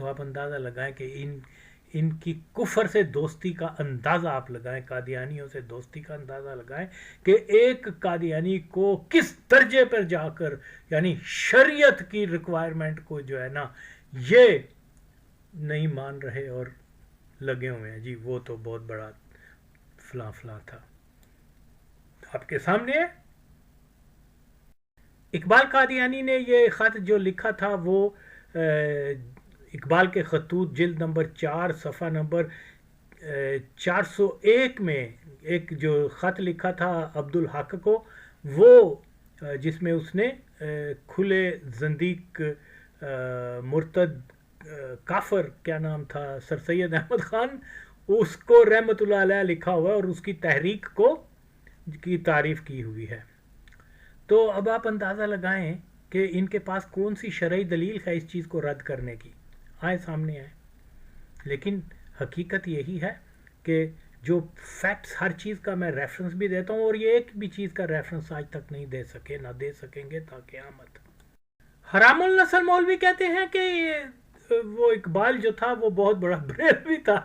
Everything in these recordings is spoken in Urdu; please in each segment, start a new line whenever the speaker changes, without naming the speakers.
تو آپ اندازہ لگائیں کہ ان کی کفر سے دوستی کا اندازہ آپ لگائیں، قادیانیوں سے دوستی کا اندازہ لگائیں کہ ایک قادیانی کو کس درجے پر جا کر یعنی شریعت کی ریکوائرمنٹ کو جو ہے نا یہ نہیں مان رہے اور لگے ہوئے ہیں جی وہ تو بہت بڑا فلاں فلاں تھا. آپ کے سامنے ہے اقبال قادیانی نے یہ خط جو لکھا تھا وہ اقبال کے خطوط جلد نمبر 4 صفحہ نمبر 401 میں ایک جو خط لکھا تھا عبدالحق کو، وہ جس میں اس نے کھلے زندیق مرتد کافر کیا نام تھا سر سید احمد خان، اس کو رحمت اللہ علیہ لکھا ہوا ہے اور اس کی تحریک کو کی تعریف کی ہوئی ہے. تو اب آپ اندازہ لگائیں کہ ان کے پاس کون سی شرعی دلیل ہے اس چیز کو رد کرنے کی. آئے سامنے آئے، لیکن حقیقت یہی ہے کہ جو فیکٹس ہر چیز کا میں ریفرنس بھی دیتا ہوں اور یہ ایک بھی چیز کا ریفرنس آج تک نہیں دے سکے، نہ دے سکیں گے تا قیامت. حرام النسل مولوی کہتے ہیں کہ وہ اقبال جو تھا وہ بہت بڑا بریلوی تھا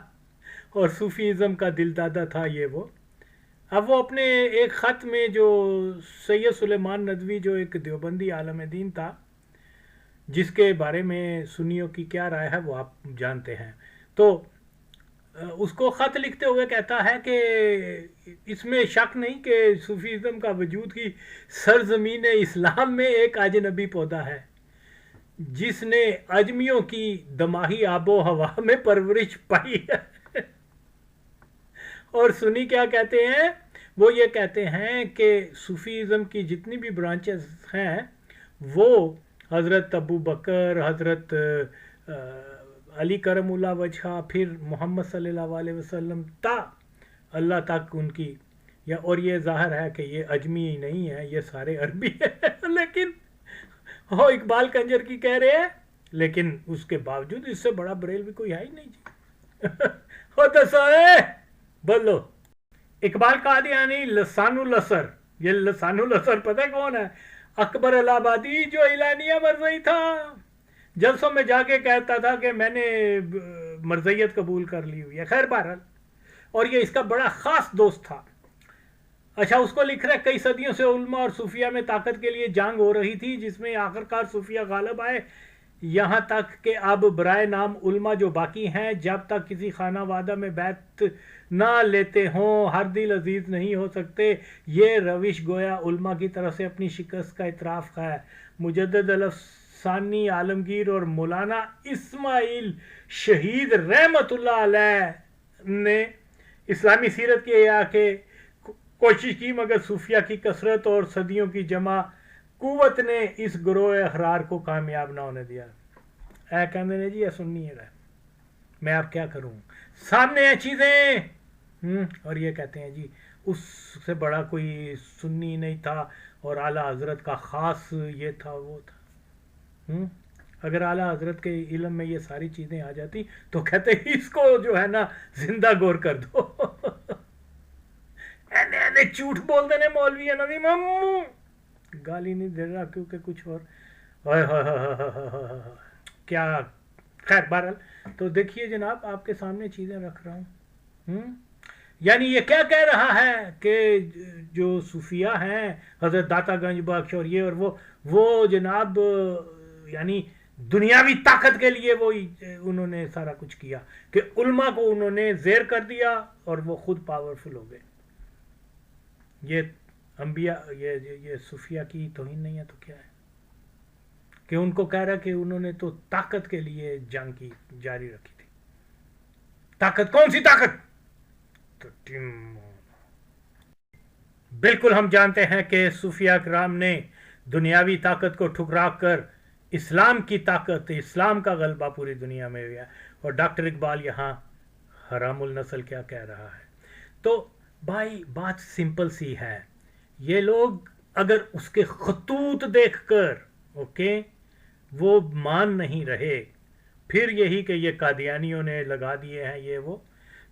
اور صوفیزم کا دل دادا تھا یہ وہ. اب وہ اپنے ایک خط میں جو سید سلیمان ندوی جو ایک دیوبندی عالم دین تھا جس کے بارے میں سنیوں کی کیا رائے ہے وہ آپ جانتے ہیں، تو اس کو خط لکھتے ہوئے کہتا ہے کہ اس میں شک نہیں کہ صوفیزم کا وجود کی سرزمین اسلام میں ایک اجنبی پودا ہے جس نے اجمیوں کی دماغی آب و ہوا میں پرورش پائی ہے. اور سنی کیا کہتے ہیں؟ وہ یہ کہتے ہیں کہ صوفیزم کی جتنی بھی برانچز ہیں وہ حضرت ابو بکر، حضرت علی کرم اللہ وجہہ، پھر محمد صلی اللہ علیہ وسلم تا اللہ تک ان کی اور یہ ظاہر ہے کہ یہ اجمی ہی نہیں ہے، یہ سارے عربی ہیں. لیکن وہ اقبال کنجر کی کہہ رہے ہیں، لیکن اس کے باوجود اس سے بڑا بریلوی کوئی ہے ہی نہیں جی. ہو دسائے بولو اقبال قادیانی لسان الاثر. یہ لسان الاثر پتہ کون ہے؟ اکبر الہ آبادی جو اعلانیہ مرزئی تھا، جلسوں میں جا کے کہتا تھا کہ میں نے مرزیت قبول کر لی ہوئی ہے. خیر بہرحال، اور یہ اس کا بڑا خاص دوست تھا. اچھا اس کو لکھ رہا ہے کئی صدیوں سے علماء اور صوفیہ میں طاقت کے لیے جنگ ہو رہی تھی جس میں آخرکار صوفیہ غالب آئے، یہاں تک کہ اب برائے نام علماء جو باقی ہیں جب تک کسی خانہ وعدہ میں بیعت نہ لیتے ہوں ہر دل عزیز نہیں ہو سکتے. یہ روش گویا علماء کی طرف سے اپنی شکست کا اعتراف ہے. مجدد الافسانی عالمگیر اور مولانا اسماعیل شہید رحمت اللہ علیہ نے اسلامی سیرت کے احیاء کے کوشش کی، مگر صوفیہ کی کثرت اور صدیوں کی جمع قوت نے اس گروہ احرار کو کامیاب نہ ہونے دیا. اے کہنے نے جی یہ سننی ہے، میں آپ کیا کروں، سامنے ہیں چیزیں. اور یہ کہتے ہیں جی اس سے بڑا کوئی سنی نہیں تھا اور اعلیٰ حضرت کا خاص یہ تھا وہ تھا. اگر اعلیٰ حضرت کے علم میں یہ ساری چیزیں آ جاتی تو کہتے اس کو جو ہے نا زندہ گور کر دو. اینے جھوٹ بول دینے مولوی نظیم گالی نہیں دے رہا کیونکہ کچھ اور کیا. خیر بہرحال تو دیکھیے جناب آپ کے سامنے چیزیں رکھ رہا ہوں. یعنی یہ کیا کہہ رہا ہے کہ جو صوفیہ ہیں حضرت داتا گنج بخش اور یہ اور وہ جناب یعنی دنیاوی طاقت کے لیے وہ انہوں نے سارا کچھ کیا کہ علماء کو انہوں نے زیر کر دیا اور وہ خود پاورفل ہو گئے. یہ انبیاء یہ صوفیہ کی توہین نہیں ہے تو کیا ہے کہ ان کو کہہ رہا کہ انہوں نے تو طاقت کے لیے جنگ کی جاری رکھی تھی. طاقت کون سی طاقت؟ بالکل ہم جانتے ہیں کہ صوفیہ کرام نے دنیاوی طاقت کو ٹھکرا کر اسلام کی طاقت، اسلام کا غلبہ پوری دنیا میں ہوا. اور ڈاکٹر اقبال یہاں حرام النسل کیا کہہ رہا ہے. تو بھائی بات سمپل سی ہے، یہ لوگ اگر اس کے خطوط دیکھ کر وہ مان نہیں رہے، پھر یہی کہ یہ قادیانیوں نے لگا دیے ہیں یہ وہ،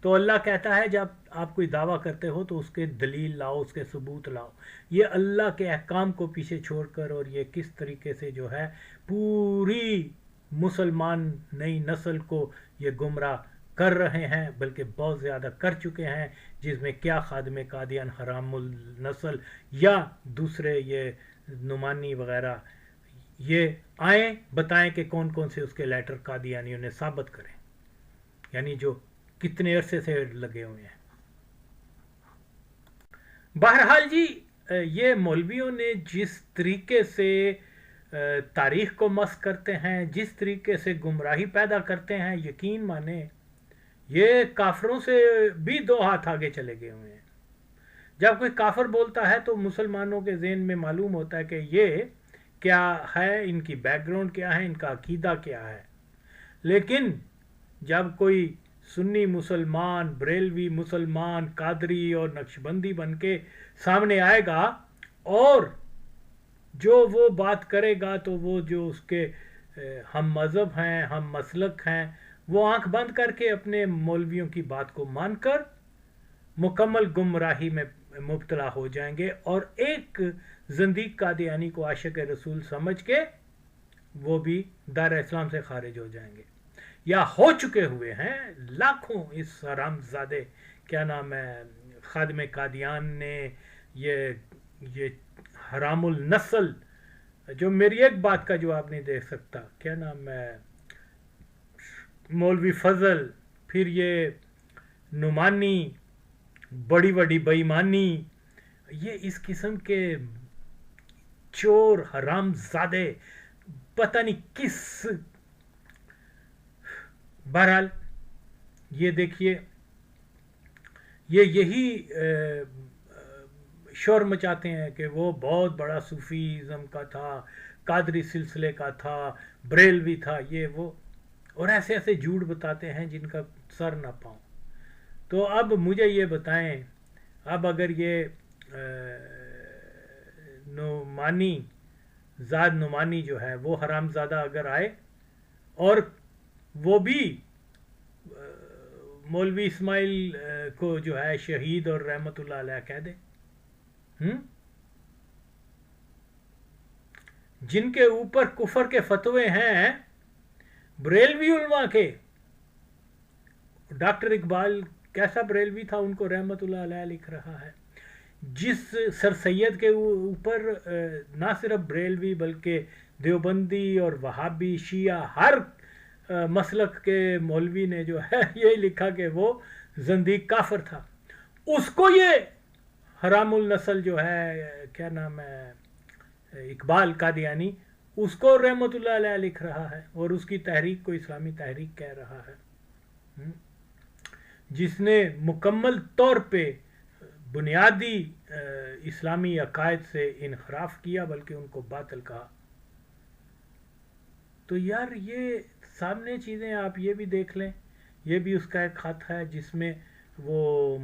تو اللہ کہتا ہے جب آپ کوئی دعویٰ کرتے ہو تو اس کے دلیل لاؤ، اس کے ثبوت لاؤ. یہ اللہ کے احکام کو پیچھے چھوڑ کر اور یہ کس طریقے سے جو ہے پوری مسلمان نئی نسل کو یہ گمراہ کر رہے ہیں، بلکہ بہت زیادہ کر چکے ہیں، جس میں کیا خادم قادیان حرام النسل یا دوسرے یہ نعمانی وغیرہ، یہ آئیں بتائیں کہ کون کون سے اس کے لیٹر قادیانیوں نے ثابت کریں، یعنی جو کتنے عرصے سے لگے ہوئے ہیں۔ بہرحال جی، یہ مولویوں نے جس طریقے سے تاریخ کو مسخ کرتے ہیں، جس طریقے سے گمراہی پیدا کرتے ہیں، یقین مانیں یہ کافروں سے بھی دو ہاتھ آگے چلے گئے ہوئے ہیں۔ جب کوئی کافر بولتا ہے تو مسلمانوں کے ذہن میں معلوم ہوتا ہے کہ یہ کیا ہے، ان کی بیک گراؤنڈ کیا ہے، ان کا عقیدہ کیا ہے۔ لیکن جب کوئی سنی مسلمان، بریلوی مسلمان، قادری اور نقشبندی بن کے سامنے آئے گا اور جو وہ بات کرے گا تو وہ جو اس کے ہم مذہب ہیں، ہم مسلک ہیں، وہ آنکھ بند کر کے اپنے مولویوں کی بات کو مان کر مکمل گمراہی میں مبتلا ہو جائیں گے، اور ایک زندیق قادیانی کو عاشق رسول سمجھ کے وہ بھی دار اسلام سے خارج ہو جائیں گے، یا ہو چکے ہوئے ہیں لاکھوں اس حرام زادے کیا نام ہے خادم قادیان نے، یہ حرام النسل جو میری ایک بات کا جواب نہیں دے سکتا، کیا نام ہے مولوی فضل، پھر یہ نعمانی، بڑی بڑی بےایمانی، یہ اس قسم کے چور حرام زادے پتہ نہیں کس۔ بہرحال یہ دیکھیے، یہی شور مچاتے ہیں کہ وہ بہت بڑا صوفیزم کا تھا، قادری سلسلے کا تھا، بریلوی تھا، یہ وہ، اور ایسے ایسے جھوٹ بتاتے ہیں جن کا سر نہ پاؤں۔ تو اب مجھے یہ بتائیں، اب اگر یہ نعمانی نعمانی جو ہے وہ حرام زادہ اگر آئے اور وہ بھی مولوی اسماعیل کو جو ہے شہید اور رحمت اللہ علیہ کہہ دے، جن کے اوپر کفر کے فتوے ہیں بریلوی علماء کے، ڈاکٹر اقبال کیسا بریلوی تھا ان کو رحمت اللہ علیہ لکھ رہا ہے، جس سر سید کے اوپر نہ صرف بریلوی بلکہ دیوبندی اور وہابی، شیعہ، ہر مسلک کے مولوی نے جو ہے یہ لکھا کہ وہ زندیق کافر تھا، اس کو یہ حرام النسل جو ہے کیا نام ہے اقبال قادیانی، اس کو رحمت اللہ علیہ لکھ رہا ہے، اور اس کی تحریک کو اسلامی تحریک کہہ رہا ہے، جس نے مکمل طور پہ بنیادی اسلامی عقائد سے انحراف کیا، بلکہ ان کو باطل کہا۔ تو یار یہ سامنے چیزیں آپ یہ بھی دیکھ لیں، یہ بھی اس کا ایک خط ہے جس میں وہ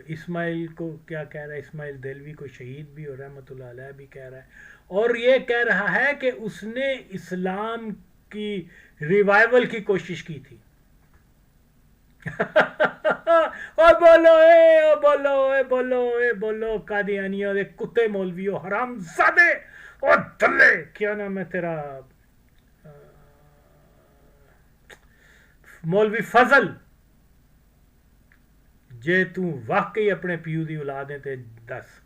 اسماعیل کو کیا کہہ رہا ہے، اسماعیل دہلوی کو شہید بھی اور رحمت اللہ علیہ بھی کہہ رہا ہے، اور یہ کہہ رہا ہے کہ اس نے اسلام کی ریوائول کی کوشش کی تھی۔ اور بولو اے بولو اے بولو اے بولو قادیانیوں دے کتے مولویوں حرام زادے اور دلے، کیا نام ہے تیرا مولوی فضل، جے تو واقعی اپنے پیو دی اولاد ہے تے دس،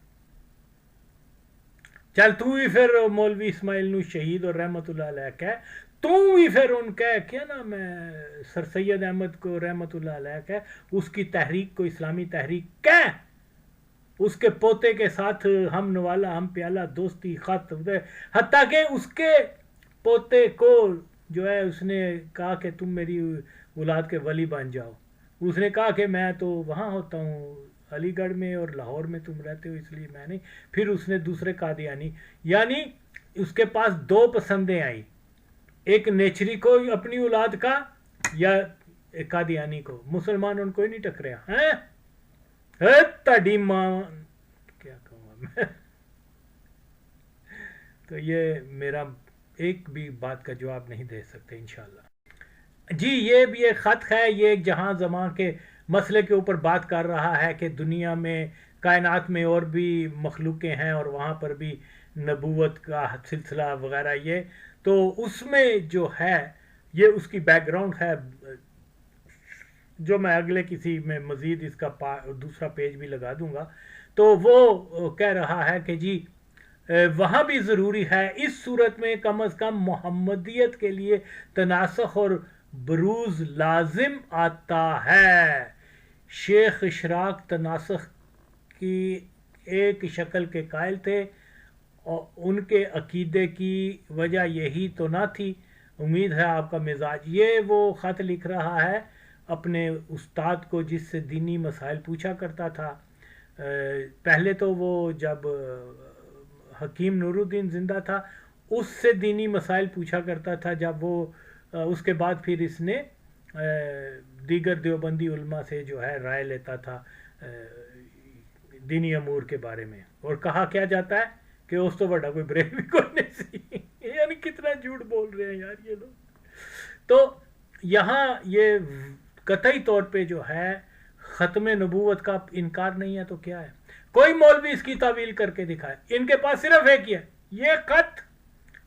چل تو ہی پھر مولوی اسماعیل نو شہید اور رحمت اللہ علیہ کہہ، تو ہی پھر ان کہہ کیا نام ہے سر سید احمد کو رحمت اللہ علیہ کہہ، اس کی تحریک کو اسلامی تحریک کہہ، اس کے پوتے کے ساتھ ہم نوالا ہم پیالہ دوستی خط، حتیٰ کہ اس کے پوتے کو جو ہے اس نے کہا کہ تم میری اولاد کے ولی بن جاؤ، اس نے کہا کہ میں تو وہاں ہوتا ہوں علی گڑھ میں اور لاہور میں تم رہتے ہو اس لیے میں نہیں، پھر اس نے دوسرے قادیانی، یعنی اس کے پاس دو پسندیں آئی، ایک نیچری کو اپنی اولاد کا یا قادیانی کو، مسلمان ان کو ہی نہیں ٹکریا ہیں، تاڑی ماں کیا کہوں میں۔ تو یہ میرا ایک بھی بات کا جواب نہیں دے سکتے انشاءاللہ۔ جی یہ بھی ایک خط ہے، یہ ایک جہاں زمان کے مسئلے کے اوپر بات کر رہا ہے کہ دنیا میں کائنات میں اور بھی مخلوقیں ہیں اور وہاں پر بھی نبوت کا سلسلہ وغیرہ، یہ تو اس میں جو ہے یہ اس کی بیک گراؤنڈ ہے، جو میں اگلے کسی میں مزید اس کا دوسرا پیج بھی لگا دوں گا. تو وہ کہہ رہا ہے کہ جی وہاں بھی ضروری ہے، اس صورت میں کم از کم محمدیت کے لیے تناسخ اور بروز لازم آتا ہے. شیخ اشراق تناسخ کی ایک شکل کے قائل تھے اور ان کے عقیدے کی وجہ یہی تو نہ تھی. امید ہے آپ کا مزاج. یہ وہ خط لکھ رہا ہے اپنے استاد کو جس سے دینی مسائل پوچھا کرتا تھا. پہلے تو وہ جب حکیم نور الدین زندہ تھا اس سے دینی مسائل پوچھا کرتا تھا. جب وہ اس کے بعد پھر اس نے دیگر دیوبندی علماء سے جو ہے رائے لیتا تھا دینی امور کے بارے میں. اور کہا کیا جاتا ہے کہ اس تو بڑا کوئی بریک بھی کوئی نہیں سی. یعنی کتنا جھوٹ بول رہے ہیں یار یہ لوگ. تو یہاں یہ قطعی طور پہ جو ہے ختم نبوت کا انکار نہیں ہے تو کیا ہے. کوئی مولوی اس کی تعویل کر کے دکھائے. ان کے پاس صرف ایک ہی ہے یہ خط.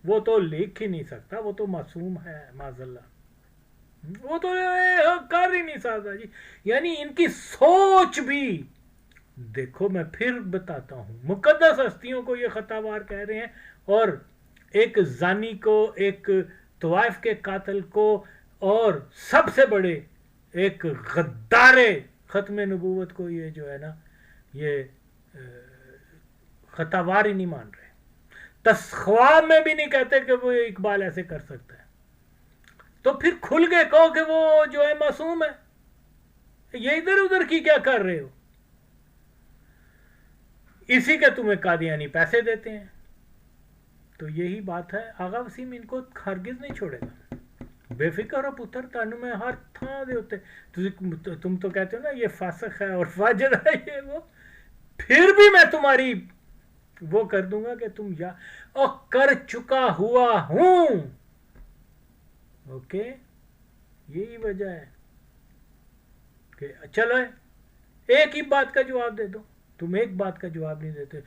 وہ تو لکھ ہی نہیں سکتا، وہ تو معصوم ہے معاذ اللہ، وہ تو کر ہی نہیں سکتا جی. یعنی ان کی سوچ بھی دیکھو. میں پھر بتاتا ہوں مقدس ہستیوں کو یہ خطاوار کہہ رہے ہیں اور ایک زانی کو، ایک طوائف کے قاتل کو، اور سب سے بڑے ایک غدار ختم نبوت کو یہ جو ہے نا یہ خطاوار ہی نہیں مان رہے. خواب میں بھی نہیں کہتے کہ وہ اقبال ایسے کر سکتا ہے. تو پھر کھل کے کہو کہ وہ جو ہے معصوم ہے. یہ ادھر ادھر کی کیا کر رہے ہو؟ اسی کے تمہیں قادیانی پیسے دیتے ہیں. تو یہی بات ہے. آغا وسیم ان کو ہرگز نہیں چھوڑے گا. بے فکر ہو پتر، تانوں میں ہر تھان دے ہوتے. تم تو کہتے ہو نا یہ فاسق ہے اور فاجر ہے یہ وہ، پھر بھی میں تمہاری وہ کر دوں گا کہ تم یا اور کر چکا ہوا ہوں. اوکے یہی وجہ ہے کہ چلو ایک ہی بات کا جواب دے دو. تم ایک بات کا جواب نہیں دیتے.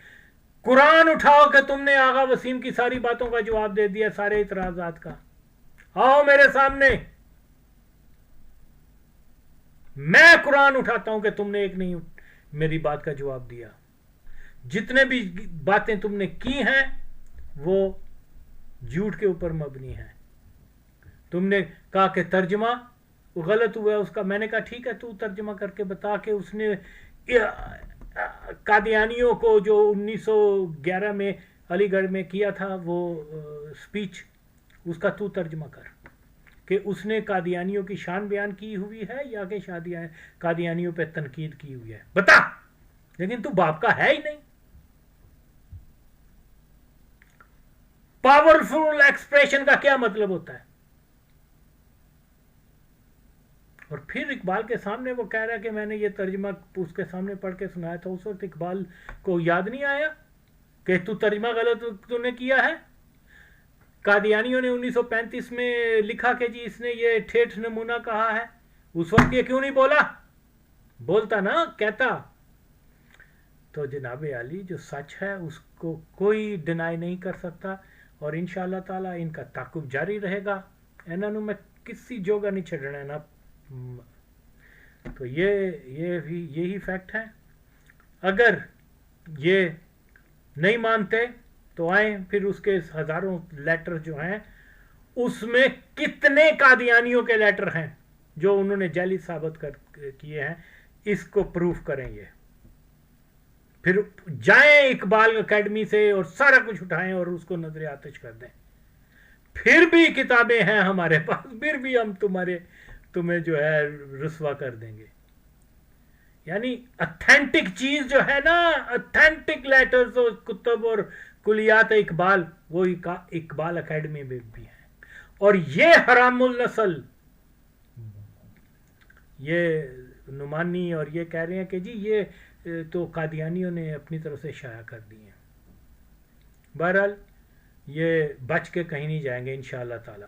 قرآن اٹھاؤ کہ تم نے آغا وسیم کی ساری باتوں کا جواب دے دیا، سارے اعتراضات کا. آؤ میرے سامنے، میں قرآن اٹھاتا ہوں کہ تم نے ایک نہیں میری بات کا جواب دیا. جتنے بھی باتیں تم نے کی ہیں وہ جھوٹ کے اوپر مبنی ہیں. تم نے کہا کہ ترجمہ غلط ہوا اس کا. میں نے کہا ٹھیک ہے تو ترجمہ کر کے بتا کہ اس نے قادیانیوں کو جو 1911 میں علی گڑھ میں کیا تھا وہ سپیچ، اس کا تو ترجمہ کر کہ اس نے قادیانیوں کی شان بیان کی ہوئی ہے یا کہ قادیانیوں پہ تنقید کی ہوئی ہے. بتا. لیکن تو باپ کا ہے ہی نہیں. پاورفل ایکسپریشن کا کیا مطلب ہوتا ہے؟ اور پھر اقبال کے سامنے وہ کہہ رہا ہے کہ میں نے یہ ترجمہ اس کے سامنے پڑھ کے سنایا تھا. اس وقت اقبال کو یاد نہیں آیا کہ تو ترجمہ غلط تو نے کیا ہے. قادیانیوں نے 1935 میں لکھا کہ جی اس نے یہ ٹھیٹھ نمونہ کہا ہے. اس وقت یہ کیوں نہیں بولا؟ بولتا نا، کہتا. تو جناب عالی جو سچ ہے اس کو کوئی ڈینائی نہیں کر سکتا اور انشاءاللہ تعالی ان کا تعاقب جاری رہے گا. انہوں نے میں کسی جوگا نہیں چھڑنا ہے نا. تو یہی فیکٹ ہے. اگر یہ نہیں مانتے تو آئیں پھر اس کے ہزاروں لیٹر جو ہیں اس میں کتنے قادیانیوں کے لیٹر ہیں جو انہوں نے جعلی ثابت کیے ہیں، اس کو پروف کریں. یہ پھر جائیں اقبال اکیڈمی سے اور سارا کچھ اٹھائیں اور اس کو نظر آتش کر دیں. پھر بھی کتابیں ہیں ہمارے پاس، پھر بھی ہم تمہیں جو ہے رسوا کر دیں گے. یعنی اتھینٹک چیز جو ہے نا، اتھینٹک لیٹرز اور کتب اور کلیات اقبال، وہ اقبال اکیڈمی میں بھی ہیں. اور یہ حرام النسل یہ نعمانی اور یہ کہہ رہے ہیں کہ جی یہ تو قادیانیوں نے اپنی طرف سے شائع کر دی ہیں. بہرحال یہ بچ کے کہیں نہیں جائیں گے انشاءاللہ تعالی.